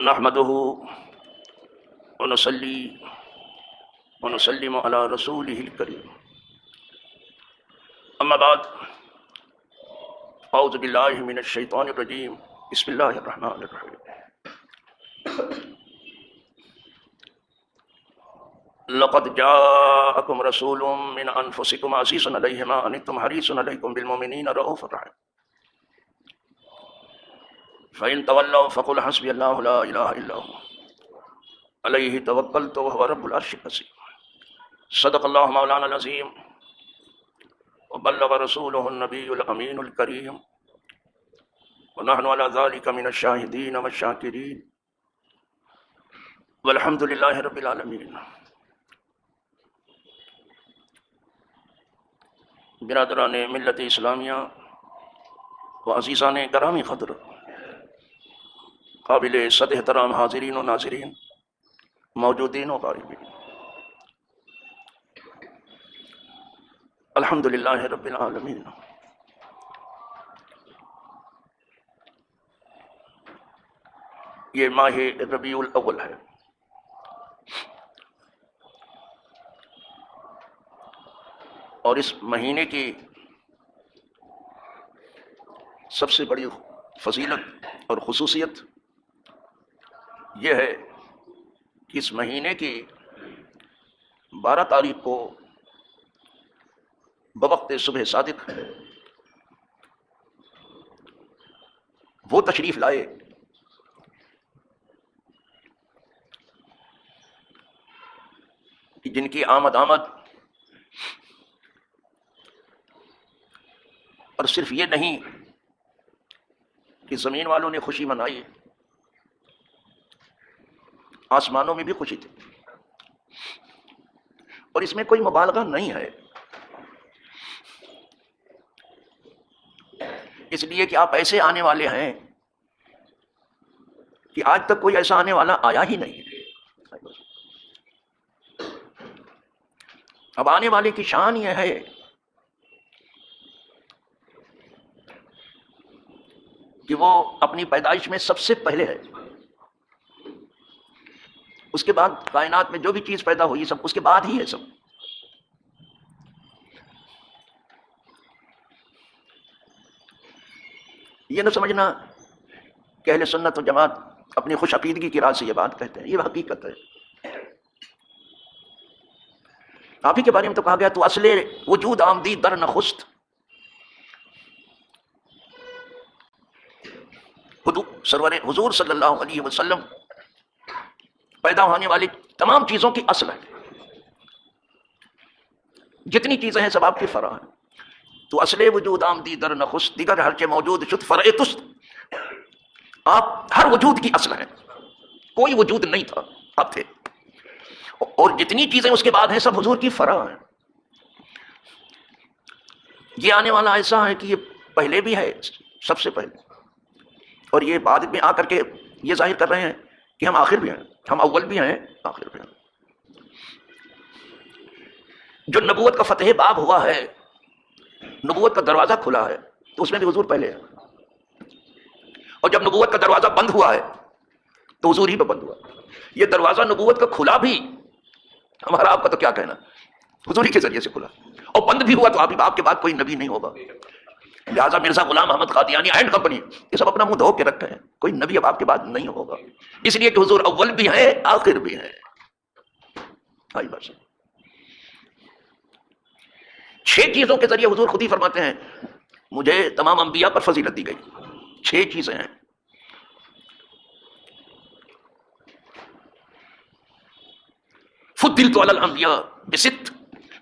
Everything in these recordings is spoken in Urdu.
نحمده ونصلي ونسلم على رسوله الكريم اما بعد اعوذ بالله من الشیطان الرجیم بسم اللہ الرحمن الرحیم لقد جاءكم رسول من انفسكم عزيز عليه ما عنتم حريص عليكم بالمؤمنين رؤوف رحيم فإن تولوا فقل حسبي الله لا إله إلا هو عليه توكلت وهو رب العرش العظيم صدق الله مولانا العظيم وبلغ رسوله النبي الأمين الكريم ونحن على ذلك من الشاهدين والشاكرين والحمد لله رب العالمين. برادران ملت اسلامیہ و عزیزان گرامی قدر، قابل صد احترام حاضرین و ناظرین، موجودین و غائبین، الحمدللہ رب العالمین. یہ ماہ ربیع الاول ہے. اور اس مہینے کی سب سے بڑی فضیلت اور خصوصیت یہ ہے کہ اس مہینے کی 12 تاریخ کو بوقت صبح صادق وہ تشریف لائے کہ جن کی آمد اور صرف یہ نہیں کہ زمین والوں نے خوشی منائی، آسمانوں میں بھی خوشی تھی. اور اس میں کوئی مبالغہ نہیں ہے، اس لیے کہ آپ ایسے آنے والے ہیں کہ آج تک کوئی ایسا آنے والا آیا ہی نہیں. اب آنے والے کی شان یہ ہے کہ وہ اپنی پیدائش میں سب سے پہلے ہے، اس کے بعد کائنات میں جو بھی چیز پیدا ہوئی سب اس کے بعد ہی ہے سب. یہ نہ سمجھنا کہ اہل سنت و جماعت اپنی خوش عقیدگی کی راہ سے یہ بات کہتے ہیں، یہ حقیقت ہے. آپ ہی کے بارے میں تو کہا گیا تو اصل وجود آمدی در نخست، سرور حضور صلی اللہ علیہ وسلم پیدا ہونے والی تمام چیزوں کی اصل ہے. جتنی چیزیں ہیں سب آپ کی فرع ہیں. تو اصل وجود آمدی در نخست، دیگر ہر چے موجود شد فرع تست. آپ ہر وجود کی اصل ہیں، کوئی وجود نہیں تھا، آپ تھے. اور جتنی چیزیں اس کے بعد ہیں سب حضور کی فرع ہیں. یہ آنے والا ایسا ہے کہ یہ پہلے بھی ہے، سب سے پہلے، اور یہ بعد میں آ کر کے یہ ظاہر کر رہے ہیں کہ ہم آخر بھی ہیں، ہم اول بھی ہیں، آخر بھی ہیں. جو نبوت کا فتح باب ہوا ہے، نبوت کا دروازہ کھلا ہے، تو اس میں بھی حضور پہلے ہے. اور جب نبوت کا دروازہ بند ہوا ہے تو حضور ہی پہ بند ہوا. یہ دروازہ نبوت کا کھلا بھی ہمارا آپ کا تو کیا کہنا، حضور ہی کے ذریعے سے کھلا، اور بند بھی ہوا تو آپ کے بعد کوئی نبی نہیں ہوگا. لہٰذا مرزا غلام احمد قادیانی اینڈ کمپنی یہ سب اپنا منہ دھو کے رکھتے ہیں، کوئی نبی اب آپ کے بعد نہیں ہوگا، اس لیے کہ حضور اول بھی ہیں آخر بھی ہیں. آئی بس 6 چیزوں کے ذریعے حضور خود ہی فرماتے ہیں مجھے تمام انبیاء پر فضیلت دی گئی. 6 چیزیں ہیں. فضلت علی الانبیاء بست،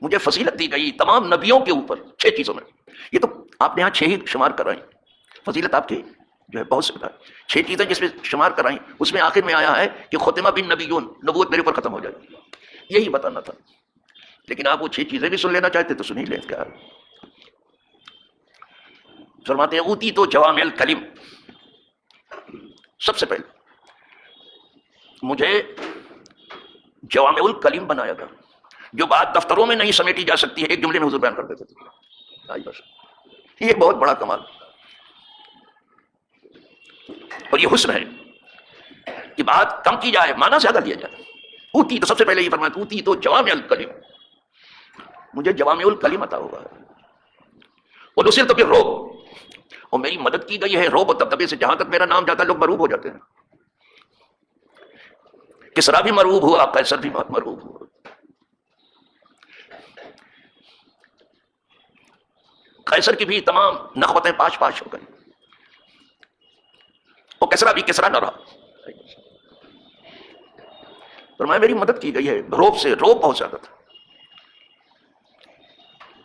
مجھے فضیلت دی گئی تمام نبیوں کے اوپر 6 چیزوں میں. یہ تو آپ نے یہاں 6 ہی شمار کرائیں، فضیلت آپ کی جو ہے بہت سے بتا. 6 چیزیں جس میں شمار کرائیں اس میں آخر میں آیا ہے کہ ختم بالنبیون، نبوت میرے اوپر ختم ہو جائے. یہی بتانا تھا، لیکن آپ وہ 6 چیزیں بھی سن لینا چاہتے تو سن ہی لیں. کیا فرماتے ہیں اوتی تو جوامع الکلم، سب سے پہلے مجھے جوامع الکلم بنایا گیا، جو بات دفتروں میں نہیں سمیٹی جا سکتی ہے ایک جملے میں حضور بیان کر دیتے تھے. بس یہ بہت بڑا کمال اور یہ حسن ہے کہ کی بات کم کی جائے، معنی زیادہ لیا جائے. اوتی تو سب سے پہلے یہ فرمایا اوتی تو جوامع الکلم، مجھے جوامع الکلم عطا ہوا ہے. اور نصرت بالرعب، اور میری مدد کی گئی ہے رعب و دبدبے سے. جہاں تک میرا نام جاتا ہے لوگ مرعوب ہو جاتے ہیں. کسریٰ بھی مرعوب ہوا، قیصر بھی مرعوب ہوا. قیصر کی بھی تمام نخوتیں پاش پاش ہو گئی، اور کسریٰ بھی کسریٰ نہ رہا. فرمایا میری مدد کی گئی ہے رعب سے، رعب بہت زیادہ تھا.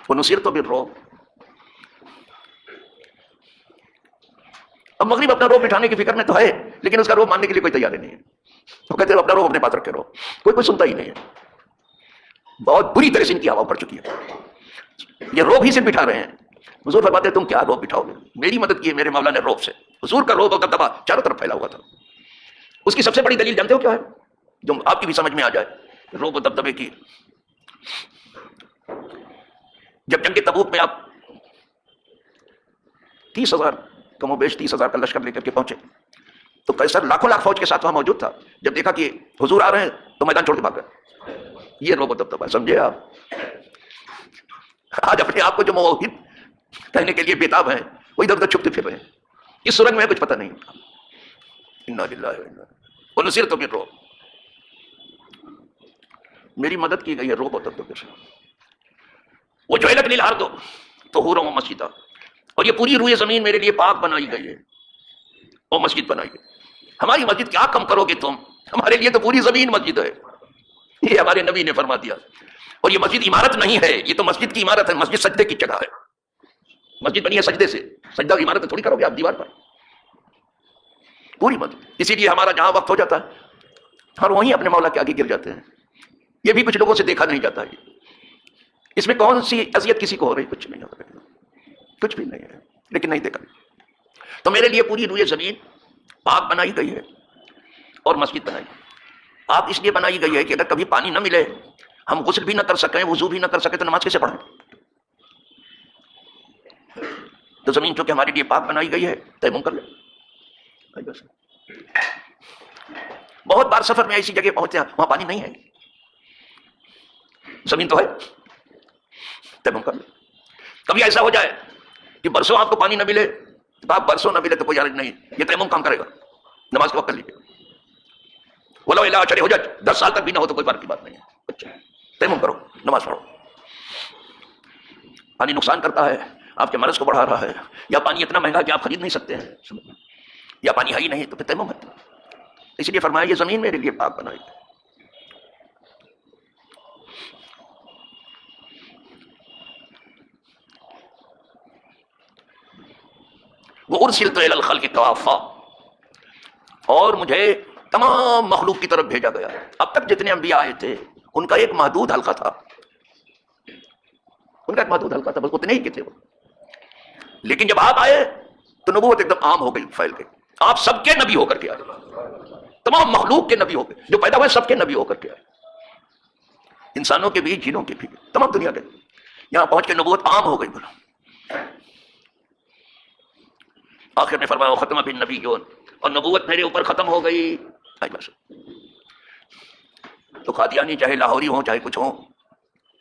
ونصرت بالرعب. اب مغرب اپنا روب بٹھانے کی فکر میں تو ہے، لیکن اس کا روب ماننے کے لیے کوئی تیاری نہیں ہے. وہ کہتے ہیں اپنا روب اپنے پاس رکھے رہو، کوئی سنتا ہی نہیں ہے. بہت بری طرح سے ان کی ہوا پڑ چکی ہے. یہ روب ہی سے بٹھا رہے ہیں. حضور فرماتے ہیں تم کیا روب بٹھاؤ گے؟ میری مدد کی ہے میرے مولا نے روب سے. حضور کا روب اور دبدبا چاروں طرف پھیلا ہوا تھا. اس کی سب سے بڑی دلیل جانتے ہو کیا ہے، جو آپ کی بھی سمجھ میں آ جائے روب و دبدبے کی؟ جب جنگ تبوک میں آپ 30,000 کم و بیش 30,000 کا لشکر لے کر کے پہنچے تو قیصر لاکھوں لاکھ فوج کے ساتھ وہاں موجود تھا. جب دیکھا کہ حضور آ رہے ہیں تو میدان چھوڑ کے بھاگ گئے. یہ روب و دبدبا سمجھے آپ؟ آج اپنے آپ کو جو موحد کہنے کے لیے بےتاب ہیں وہ ادھر ادھر چھپتے پھر رہے ہیں. اس سرنگ میں کچھ پتہ نہیں. انا للہ و انا ونصرت بالرعب، میری مدد کی گئی ہے روب و دبدبے سے. وجعلت لی الارض طہورا ومسجدا، اور یہ پوری روئے زمین میرے لیے پاک بنائی گئی ہے اور مسجد بنائی ہے. ہماری مسجد کیا کم کرو گے تم، ہمارے لیے تو پوری زمین مسجد ہے. یہ ہمارے نبی نے فرما دیا. اور یہ مسجد عمارت نہیں ہے، یہ تو مسجد کی عمارت ہے. مسجد سجدے کی جگہ ہے. مسجد بنی ہے سجدے سے، سجدہ عمارت تھوڑی کرو گے آپ دیوار پر. پوری مسجد. اسی لیے ہمارا جہاں وقت ہو جاتا ہے اور وہیں اپنے مولا کے آگے گر جاتے ہیں. یہ بھی کچھ لوگوں سے دیکھا نہیں جاتا ہے. اس میں کون سی اذیت کسی کو ہو رہی؟ کچھ نہیں ہو رہا، کچھ بھی نہیں ہے، لیکن نہیں دیکھا. تو میرے لیے پوری روئے زمین پاک بنائی گئی ہے اور مسجد بنائی. آپ اس لیے بنائی گئی ہے کہ اگر کبھی پانی نہ ملے، ہم غسل بھی نہ کر سکیں، وضو بھی نہ کر سکیں، تو نماز کیسے پڑھیں؟ تو زمین چونکہ ہمارے لیے پاک بنائی گئی ہے تیمم کر لیں. بہت بار سفر میں ایسی جگہ پہنچتے ہیں وہاں پانی نہیں ہے، زمین تو ہے، تیمم کر لیں. کبھی ایسا ہو جائے کہ برسوں آپ کو پانی نہ ملے، تو آپ برسوں نہ ملے تو کوئی حرج نہیں، یہ تیمم کام کرے گا. نماز کے وقت کر لیجیے. ولو الی عشر حجج، 10 سال تک بھی نہ ہو تو کوئی فرق کی بات نہیں ہے. اچھا تیمم کرو، نماز پڑھو. پانی نقصان کرتا ہے، آپ کے مرض کو بڑھا رہا ہے، یا پانی اتنا مہنگا کہ آپ خرید نہیں سکتے ہیں، یا پانی ہے ہی نہیں، تو پھر تیمم ہے. اس لیے فرمایا یہ زمین میرے لیے پاک بنائی. وَأُرْسِلْتُ إِلَى الْخَلْقِ كَافَّةً، اور مجھے تمام مخلوق کی طرف بھیجا گیا. اب تک جتنے انبیاء آئے تھے ان کا ایک محدود حلقہ تھا، ان کا ایک محدود حلقہ تھا، بس اتنے ہی کے تھے وہ. لیکن جب آپ آئے تو نبوت ایک دم عام ہو گئی، پھیل گئی. آپ سب کے نبی ہو کر کے آئے، تمام مخلوق کے نبی ہو گئے. جو پیدا ہوئے سب کے نبی ہو کر کے آئے، انسانوں کے بھی، جنوں کے بھی، تمام دنیا کے. یہاں پہنچ کے نبوت عام ہو گئی. بولا آخر میں فرمایا ختم بالنبیون، اور نبوت میرے اوپر ختم ہو گئی. تو قادیانی چاہے لاہوری ہوں چاہے کچھ ہوں،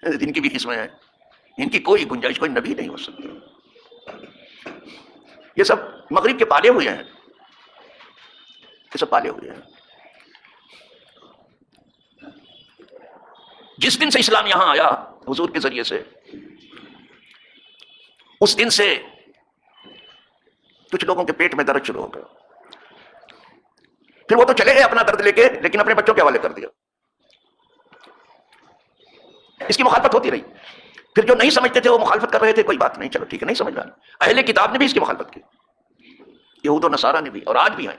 ان کی بھی قسمیں ہیں، ان کی کوئی گنجائش، کوئی نبی نہیں ہو سکتا. یہ سب مغرب کے پالے ہوئے ہیں، یہ سب پالے ہوئے ہیں. جس دن سے اسلام یہاں آیا حضور کے ذریعے سے، اس دن سے کچھ لوگوں کے پیٹ میں درد شروع ہو گیا. پھر وہ تو چلے گئے اپنا درد لے کے، لیکن اپنے بچوں کے حوالے کر دیا. اس کی مخالفت ہوتی رہی. پھر جو نہیں سمجھتے تھے وہ مخالفت کر رہے تھے، کوئی بات نہیں، چلو ٹھیک ہے، نہیں سمجھ رہا. اہل کتاب نے بھی اس کی مخالفت کی، یہود و نصارہ نے بھی، اور آج بھی ہیں.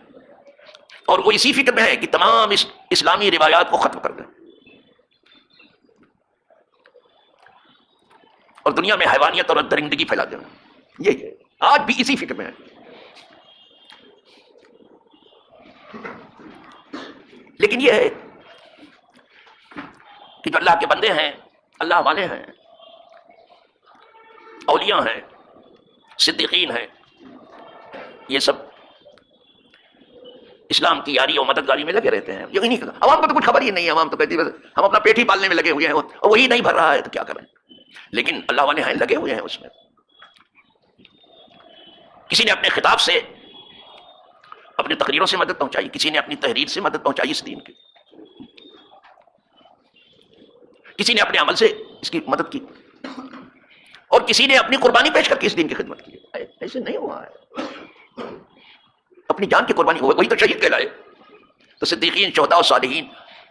اور وہ اسی فکر میں ہے کہ تمام اسلامی روایات کو ختم کر دیں اور دنیا میں حیوانیت اور درندگی پھیلا دیں. یہی ہے، آج بھی اسی فکر میں ہے. لیکن یہ ہے کہ جو اللہ کے بندے ہیں، اللہ والے ہیں، اولیاء ہیں، صدیقین ہیں، یہ سب اسلام کی یاری اور مددگاری میں لگے رہتے ہیں. یہی نہیں، عوام کو تو کچھ خبر ہی نہیں ہے. عوام تو کہتی ہے ہم اپنا پیٹ ہی پالنے میں لگے ہوئے ہیں اور وہی نہیں بھر رہا ہے تو کیا کریں. لیکن اللہ والے ہیں لگے ہوئے ہیں اس میں. کسی نے اپنے خطاب سے، اپنے تقریروں سے مدد پہنچائی، کسی نے اپنی تحریر سے مدد پہنچائی اس دین کی، کسی نے اپنے عمل سے اس کی مدد کی، اور کسی نے اپنی قربانی پیش کر کے اس دین کی خدمت کی. ایسے نہیں ہوا ہے. اپنی جان کی قربانی، وہی تو شہید کہلائے. تو صدیقین، شہداء اور صالحین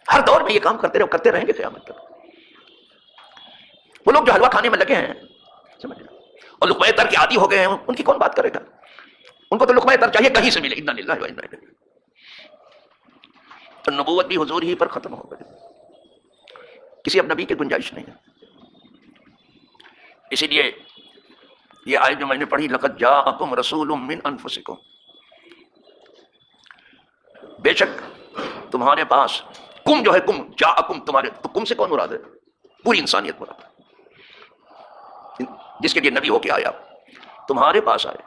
ہر دور میں یہ کام کرتے رہیں گے قیامت تک. وہ لوگ جو حلوہ کھانے میں لگے ہیں سمجھ لیں اور لقمہ تر کے عادی ہو گئے ہیں، ان کی کون بات کرے گا؟ ان کو تو لقمہ تر چاہیے کہیں سے ملے. انا للہ و انا الیہ. تو نبوت بھی حضور ہی پر ختم ہو گئی، کسی اب نبی کی گنجائش نہیں ہے. اسی لیے یہ آیت جو میں نے پڑھی، لقد جاءکم رسول من انفسکم، بے شک تمہارے پاس، کم جو ہے کم جاءکم تمہارے، تو کم سے کون مراد ہے؟ پوری انسانیت مراد ہے، جس کے لیے نبی ہو کے آیا، تمہارے پاس آئے.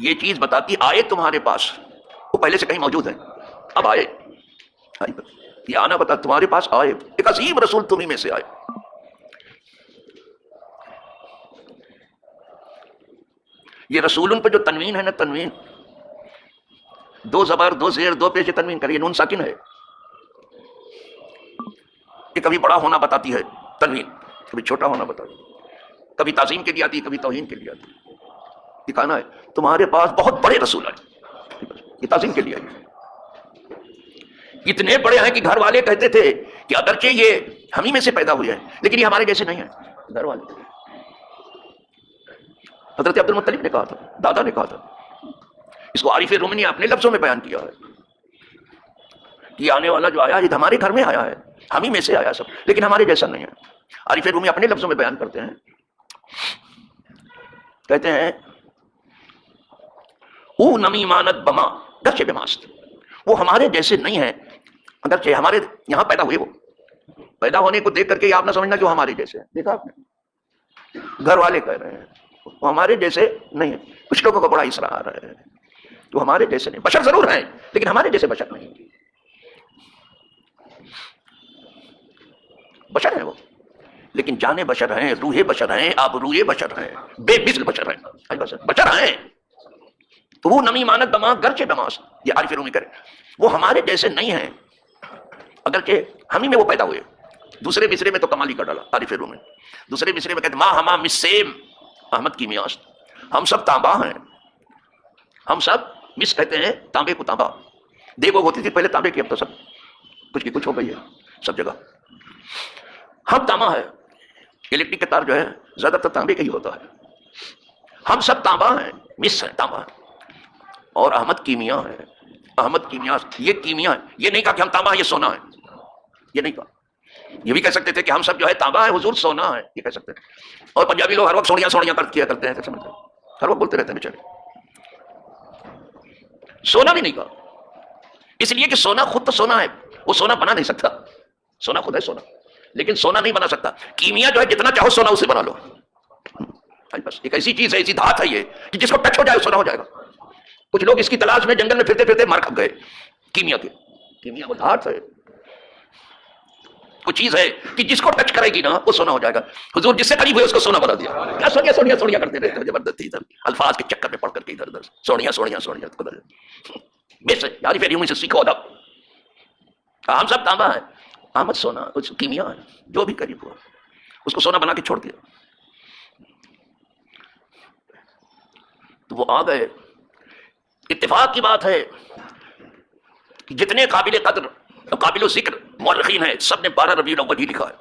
یہ چیز بتاتی آئے تمہارے پاس، وہ پہلے سے کہیں موجود ہے، اب آئے. یہ آنا بتا تمہارے پاس آئے، ایک عظیم رسول تمہیں میں سے آئے. یہ رسولن پہ جو تنوین ہے نا، تنوین دو زبر، دو زیر، دو پیش تنوین کریے، نون ساکن ہے. یہ کبھی بڑا ہونا بتاتی ہے تنوین، کبھی چھوٹا ہونا بتاتی ہے، کبھی تعظیم کے لیے آتی ہے، کبھی توہین کے لیے آتی ہے. دکھانا ہے تمہارے پاس بہت بڑے رسول آئے، یہ تعظیم کے لیے آئی. اتنے بڑے ہیں کہ گھر والے کہتے تھے کہ اگرچہ یہ ہم ہی میں سے پیدا ہوئے ہیں لیکن یہ ہمارے جیسے نہیں ہیں. گھر والے، حضرت عبد المطلب نے کہا تھا، دادا نے کہا تھا. اس کو عارف رومی نے اپنے لفظوں میں بیان کیا ہے کہ یہ آنے والا جو آیا یہ ہمارے گھر میں آیا ہے، ہم ہی میں سے آیا سب، لیکن ہمارے جیسا نہیں ہے. عارف رومی اپنے لفظوں میں بیان کرتے ہیں، کہتے ہیں او نمی مانت بما گرچہ بماست، وہ ہمارے جیسے نہیں ہیں اگرچہ ہمارے یہاں پیدا ہوئے. وہ پیدا ہونے کو دیکھ کر کے یہ آپ نہ سمجھنا جو ہمارے جیسے ہیں. دیکھا آپ نے، گھر والے کہہ رہے ہیں وہ ہمارے جیسے نہیں ہیں. کچھ لوگوں کو بڑا اسرار آ رہا ہے وہ ہمارے جیسے نہیں، بشر ضرور ہیں لیکن ہمارے جیسے بشر نہیں. بشر ہیں وہ، لیکن جانے بشر ہیں، روح بشر ہیں، آبروئے بشر ہیں، بے مثل بشر ہیں، بشر ہیں. تو وہ نمی مانت دماغ گرچہ دماغ، یہ عارف رومی کرے، وہ ہمارے جیسے نہیں ہیں اگرچہ ہم ہی میں وہ پیدا ہوئے. دوسرے مصرے میں تو کمالی کا ڈالا عارف رومی، دوسرے مصرے میں کہتے ماں ہما مسیم احمد کی میاست، ہم سب تانبا ہیں، ہم سب مس کہتے ہیں تانبے کو. تانبا دیکھو ہوتی تھی پہلے تانبے کی، اب تو سب کچھ کی کچھ ہو گئی ہے سب جگہ. ہم تانبا ہے، الیکٹرک کا تار جو ہے زیادہ تر تانبے کا ہی ہوتا ہے. ہم سب تانبا ہیں، مس ہیں، تانبا ہیں. اور احمد کیمیا ہے، احمد کیمیا، یہ کیمیا ہے. یہ نہیں کہا کہ ہم تانبا ہیں یہ سونا ہے، یہ نہیں کہا. یہ بھی کہہ سکتے تھے کہ ہم سب جو ہے تانبا ہے حضور سونا ہے، یہ کہہ سکتے تھے. اور پنجابی لوگ ہر وقت سوڑیاں سوڑیاں کیا کرتے ہیں، سمجھتے ہیں، ہر وقت بولتے رہتے ہیں بیچارے. سونا بھی نہیں کہا، اس لیے کہ سونا خود تو سونا ہے، وہ سونا بنا نہیں سکتا. سونا خود ہے سونا، لیکن سونا نہیں بنا سکتا. کیمیا جو ہے جتنا چاہو سونا اسے بنا لو. بس ایک ایسی چیز ہے، ایسی دھات ہے یہ کہ جس کو ٹچ ہو جائے سونا ہو جائے گا. کچھ لوگ اس کی تلاش میں جنگل میں پھرتے پھرتے مار کھپ گئے. کیمیا کے، کیمیا وہ دھات ہے، وہ چیز ہے کہ جس کو ٹچ کرے گی نا وہ سونا ہو جائے گا. حضور جس سے قریب ہوئے اس کو سونا بنا دیا. کیا سوڑیاں سوڑیاں سوڑیاں کرتے رہتے ہیں زبردستی، ادھر الفاظ کے چکر میں پڑھ کر کے ادھر ادھر سوڑیاں سوڑیاں سوڑیاں ادھر. بس یاری پھر سے سیکھو ادب. ہم سب تانبا ہے، احمد سونا، کچھ کیمیا ہے، جو بھی قریب ہوا اس کو سونا بنا کے چھوڑ دیا. تو وہ آ گئے. اتفاق کی بات ہے کہ جتنے قابل قدر قابل و ذکر مورخین ہیں سب نے 12 ربیع الاول ہی لکھا ہے.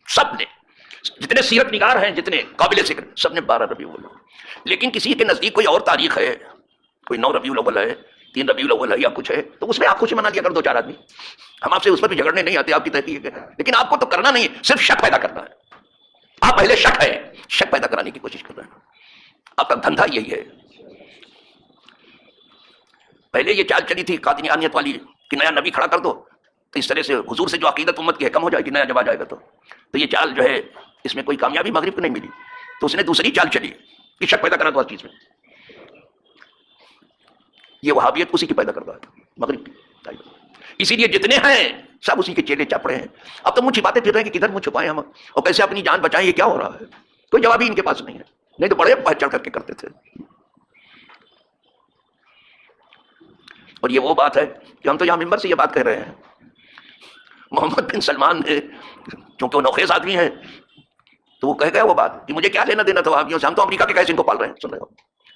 سب نے، جتنے سیرت نگار ہیں جتنے قابل ذکر سب نے 12 ربیع الاول. لیکن کسی کے نزدیک کوئی اور تاریخ ہے، کوئی 9 ربیع الاول ہے، 3 ربیع الاول ہے یا کچھ ہے، تو اس میں آپ خوشی منا لیا کر 2-4 آدمی. ہم آپ سے اس پر بھی جھگڑنے نہیں آتے، آپ کی تحقیق ہے، لیکن آپ کو تو کرنا نہیں ہے، صرف شک پیدا کرنا ہے. آپ پہلے شک ہے، شک پیدا کرانے کی کوشش کر رہے ہیں. آپ کا دھندا یہی ہے. پہلے یہ چال چلی تھی قادیانیت والی کہ نیا نبی کھڑا کر دو، تو اس طرح سے حضور سے جو عقیدت امت کی ہے کم ہو جائے گی، نیا جب آ جائے گا تو یہ چال جو ہے اس میں کوئی کامیابی مغرب کو نہیں ملی. تو اس نے دوسری چال چلی کہ شک پیدا کرا دو ہر چیز میں. یہ وہابیت اسی کی پیدا کرتا ہے، مغرب کی۔ اسی لیے جتنے ہیں سب اسی کے چیلے چپڑے ہیں۔ اب تو منہ چھپاتے پھر رہے ہیں کہ کدھر منہ چھپائیں ہم اور کیسے اپنی جان بچائیں، یہ کیا ہو رہا ہے؟ کوئی جواب ہی ان کے پاس نہیں ہے، نہیں تو بڑے بڑھ چڑھ کر کے کرتے تھے۔ اور یہ وہ بات ہے کہ ہم تو یہاں ممبر سے یہ بات کہہ رہے ہیں، محمد بن سلمان نے چونکہ وہ نوخیز آدمی ہے تو وہ کہہ گیا وہ بات کہ مجھے کیا لینا دینا تھا وہابیوں سے، ہم تو امریکہ کے کیسے ان کو پال رہے ہیں، سن رہے ہو،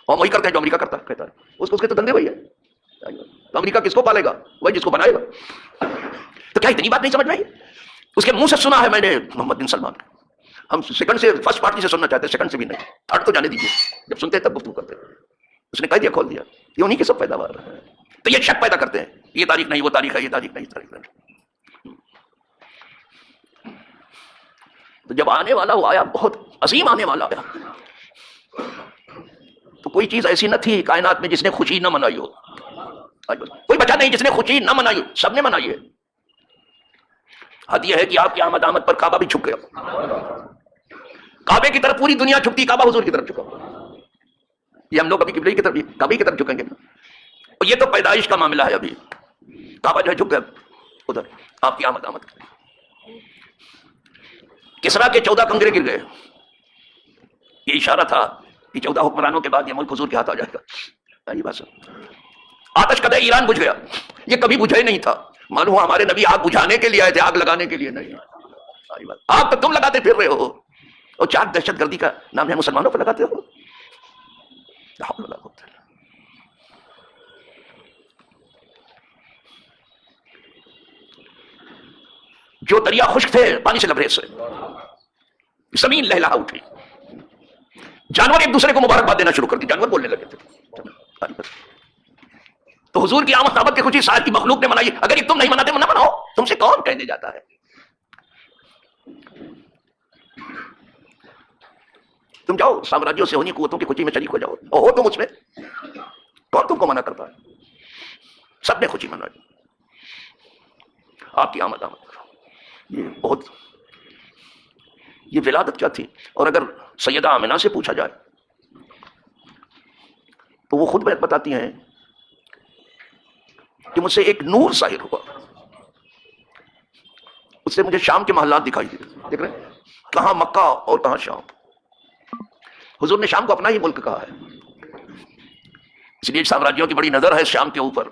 اور وہی کرتے ہیں جو امریکہ کرتا کہتا ہے، اس کے تو دندے وہی ہے، تو امریکہ کس کو پالے گا؟ وہی جس کو بنائے گا۔ تو کیا اتنی بات نہیں سمجھ میں آئی؟ اس کے منہ سے سنا ہے میں نے محمد بن سلمان کا۔ ہم سیکنڈ سے فرسٹ پارٹی سے سننا چاہتے ہیں، سیکنڈ سے بھی نہیں، تھرڈ تو جانے دیجیے، جب سنتے ہیں تب گفتگو کرتے ہیں۔ اس نے کہہ دیا، کھول دیا، یہ انہیں کی سب پیداوار ہے۔ تو یہ شک پیدا کرتے ہیں، یہ تاریخ نہیں، وہ تاریخ ہے، یہ تاریخ نہیں، تاریخ نہیں۔ تو جب آنے والا وہ آیا، بہت عظیم آنے والا آیا، تو کوئی چیز ایسی نہ تھی کائنات میں جس نے خوشی نہ منائی ہو، کوئی بچا نہیں جس نے خوشی نہ منائی ہو، سب نے منائی ہے۔ حد یہ ہے کہ آپ کی آمد پر کعبہ بھی جھک گیا، کعبے کی طرف پوری دنیا جھکتی، کعبہ حضور کی طرف جھکا۔ یہ ہم لوگ ابھی قبلے کی طرف، کعبے کی طرف جھکیں گے، اور یہ تو پیدائش کا معاملہ ہے۔ ابھی کعبہ جو ہے جھک گیا ادھر، آپ کی آمد کسرا کے 14 کنگرے گر گئے، یہ اشارہ تھا کہ 14 حکمرانوں کے بعد یہ ملک حضور کے ہاتھ آ جائے گا۔ یہ بات آتش قدح ایران بجھ گیا، یہ کبھی بجھا ہی نہیں تھا، معلوم ہوا ہمارے نبی آگ بجھانے کے لیے آئے تھے، آگ لگانے کے لیے نہیں۔ آگ تو تم لگاتے پھر رہے ہو، اور چار دہشت گردی کا نام ہے مسلمانوں پر لگاتے ہو۔ جو دریا خشک تھے پانی سے لبریز سے، زمین لہلہا اٹھی، جانور ایک دوسرے کو مبارکباد دینا شروع کر دی، جانور بولنے لگے تھے۔ تو حضور کی آمد کی خوشی ساری مخلوق نے منائی، اگر یہ تم نہیں مناتے نہ مناؤ، تم سے کون کہنے جاتا ہے؟ تم جاؤ سامراجیوں سے ہونی قوتوں کی خوشی میں شریک ہو جاؤ، اور ہو تم اس میں، کون تم کو منع کرتا ہے؟ سب نے خوشی منائی، آپ کی آمد یہ بہت، یہ ولادت کیا تھی؟ اور اگر سیدہ آمنہ سے پوچھا جائے تو وہ خود بتاتی ہیں کہ مجھ سے ایک نور ظاہر ہوا، اس سے مجھے شام کے محلات دکھائی دیے۔ دیکھ رہے ہیں کہاں مکہ اور کہاں شام، حضور نے شام کو اپنا ہی ملک کہا ہے، اس لیے سامراجیوں کی بڑی نظر ہے شام کے اوپر۔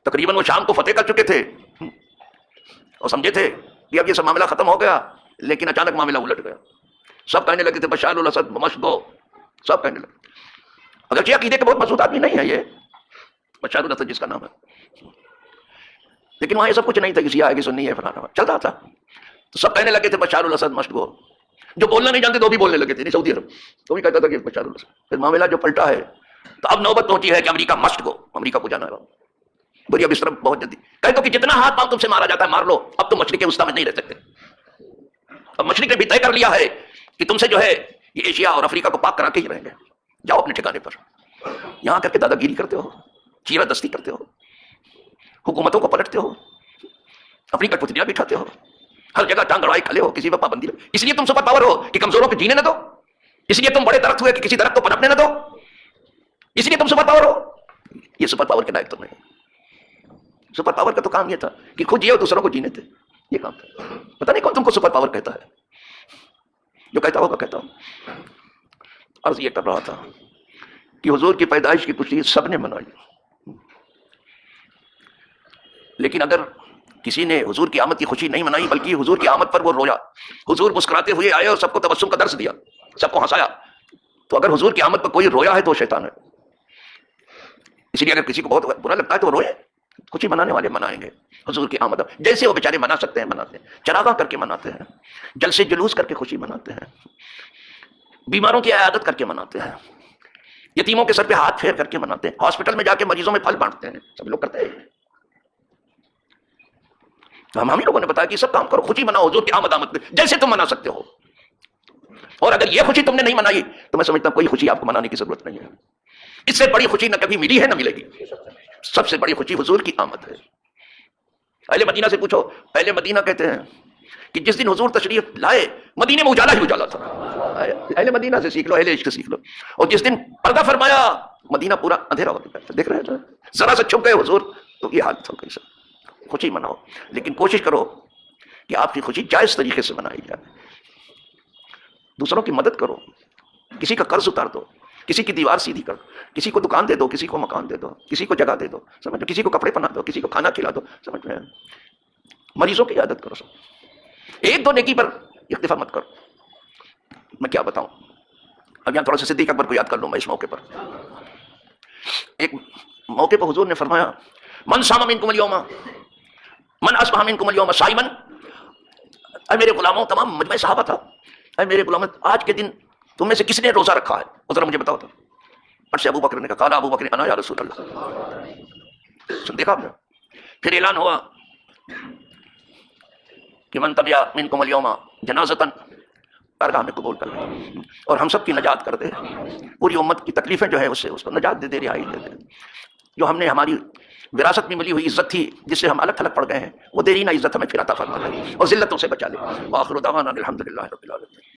تقریباً وہ شام کو فتح کر چکے تھے اور سمجھے تھے کہ اب یہ سب معاملہ ختم ہو گیا، لیکن اچانک معاملہ الٹ گیا۔ سب کہنے لگے تھے بشار الاسد مشکو، سب کہنے لگے، اگرچہ عقیدے کے بہت مسعود آدمی نہیں ہے یہ بشار الاسد جس کا نام ہے، لیکن وہاں یہ سب کچھ نہیں تھا، کسی آئے کہ سننی ہے فلانا چل رہا تھا، تو سب کہنے لگے تھے بشار الاسد مشکو۔ جو بولنا نہیں جانتے تو بھی بولنے لگے تھے، سعودی عرب تو بھی کہتا تھا کہ بشار الاسد۔ پھر معاملہ جو پلٹا ہے تو اب نوبت پہنچی ہے کہ امریکہ مسٹ کو، امریکہ کو جانا ہے بری، اب اس طرف بہت جلدی کہہ دو کہ جتنا ہاتھ پاؤں تم سے مارا جاتا ہے مار لو، اب تم مشرق وسطیٰ میں نہیں رہ سکتے۔ اب مشرق نے بھی طے کر لیا ہے کہ تم سے جو ہے یہ ایشیا اور افریقہ کو پاک کرا کے ہی رہیں گے، جاؤ اپنے ٹھکانے پر۔ یہاں کر کے دادا گیری کرتے ہو، چیرہ دستی کرتے ہو، حکومتوں کو پلٹتے ہو، اپنی کٹپتلیاں بٹھاتے ہو، ہر جگہ ٹانگ اڑائی کھلے ہو، کسی پر پابندی لگے، اس لیے تم سپر پاور ہو کہ کمزوروں کو جینے نہ دو، اس لیے تم بڑے درخت ہوئے کہ کسی درخت کو پنپنے نہ دو، اس لیے تم سپر پاور ہو۔ یہ سپر پاور کے لائق تو نہیں، سپر پاور کا تو کام یہ تھا کہ خود جیے اور دوسروں کو جینے تھے، یہ کام تھا۔ پتہ نہیں کون تم کو سپر پاور کہتا ہے، جو کہتا ہوگا کہتا ہوں۔ عرض یہ کر رہا تھا کہ حضور کی پیدائش کی خوشی سب نے منائی، لیکن اگر کسی نے حضور کی آمد کی خوشی نہیں منائی بلکہ حضور کی آمد پر وہ رویا، حضور مسکراتے ہوئے آئے اور سب کو تبسم کا درس دیا، سب کو ہنسایا، تو اگر حضور کی آمد پر کوئی رویا ہے تو وہ شیطان ہے۔ اس لیے اگر کسی کو بہت برا لگتا ہے تو وہ روئے، خوشی منانے والے منائیں گے حضور کی آمد، جیسے وہ بیچارے منا سکتے ہیں مناتے ہیں، چراغاں کر کے مناتے ہیں، جلسے جلوس کر کے خوشی مناتے ہیں، بیماروں کی عیادت کر کے مناتے ہیں، یتیموں کے سر پہ ہاتھ پھیر کر کے مناتے ہیں، ہاسپٹل میں جا کے مریضوں میں پھل بانٹتے ہیں، سب لوگ کرتے ہیں۔ تو ہم ہی لوگوں نے بتایا کہ سب کام کرو، خوشی مناؤ حضور کی آمد میں جیسے تم منا سکتے ہو، اور اگر یہ خوشی تم نے نہیں منائی تو میں سمجھتا ہوں کوئی خوشی آپ کو منانے کی ضرورت نہیں ہے۔ اس سے بڑی خوشی نہ کبھی ملی ہے نہ ملے گی، سب سے بڑی خوشی حضور کی آمد ہے۔ اہل مدینہ سے پوچھو، اہل مدینہ کہتے ہیں کہ جس دن حضور تشریف لائے مدینے میں اجالا ہی اجالا تھا۔ اہل مدینہ سے سیکھ لو، اہل عشق سیکھ لو۔ اور جس دن پردہ فرمایا مدینہ پورا اندھیرا ہو چکا ہے، دیکھ رہے ہیں ذرا سے چھپ گئے حضور تو یہ حالت ہو گئی سر۔ خوشی مناؤ، لیکن کوشش کرو کہ آپ کی خوشی جائز طریقے سے منائی جائے۔ دوسروں کی مدد کرو، کسی کا قرض اتار دو، کسی کی دیوار سیدھی کر دو، کسی کو دکان دے دو، کسی کو مکان دے دو، کسی کو جگہ دے دو، سمجھ، کسی کو کپڑے پہنا دو، کسی کو کھانا کھلا دو، سمجھ میں، مریضوں کی عادت کرو سب، ایک دو نیکی پر اکتفا مت کرو۔ میں کیا بتاؤں، اب یہاں تھوڑا سا صدیق اکبر کو یاد کر لوں میں اس موقع پر۔ ایک موقع پر حضور نے فرمایا من صام منکم اليوم من اصبح منکم اليوم صائما، اے میرے غلاموں، تمام مجمع صحابہ تھا، اے میرے غلاموں آج کے دن تم میں سے کس نے روزہ رکھا ہے، وہ ذرا مجھے بتاؤ تو۔ پھر سے ابو بکر نے کہا، قال ابو بکر انا یا رسول اللہ۔ سن دیکھا آپ نے، پھر اعلان ہوا کہ من تبع منکم اليوم جنازۃ، درگاہ میں قبول کر لیں اور ہم سب کی نجات کر دے، پوری امت کی تکلیفیں جو ہے اس سے اس کو نجات دے دے، رہائی دے دے، جو ہم نے ہماری وراثت میں ملی ہوئی عزت تھی جس سے ہم الگ تھلگ پڑ گئے ہیں، وہ دیرینہ عزت ہمیں پھر عطا فرما دے اور ذلتوں سے بچا لے۔ وآخر دعوانا الحمدللہ رب العالمین۔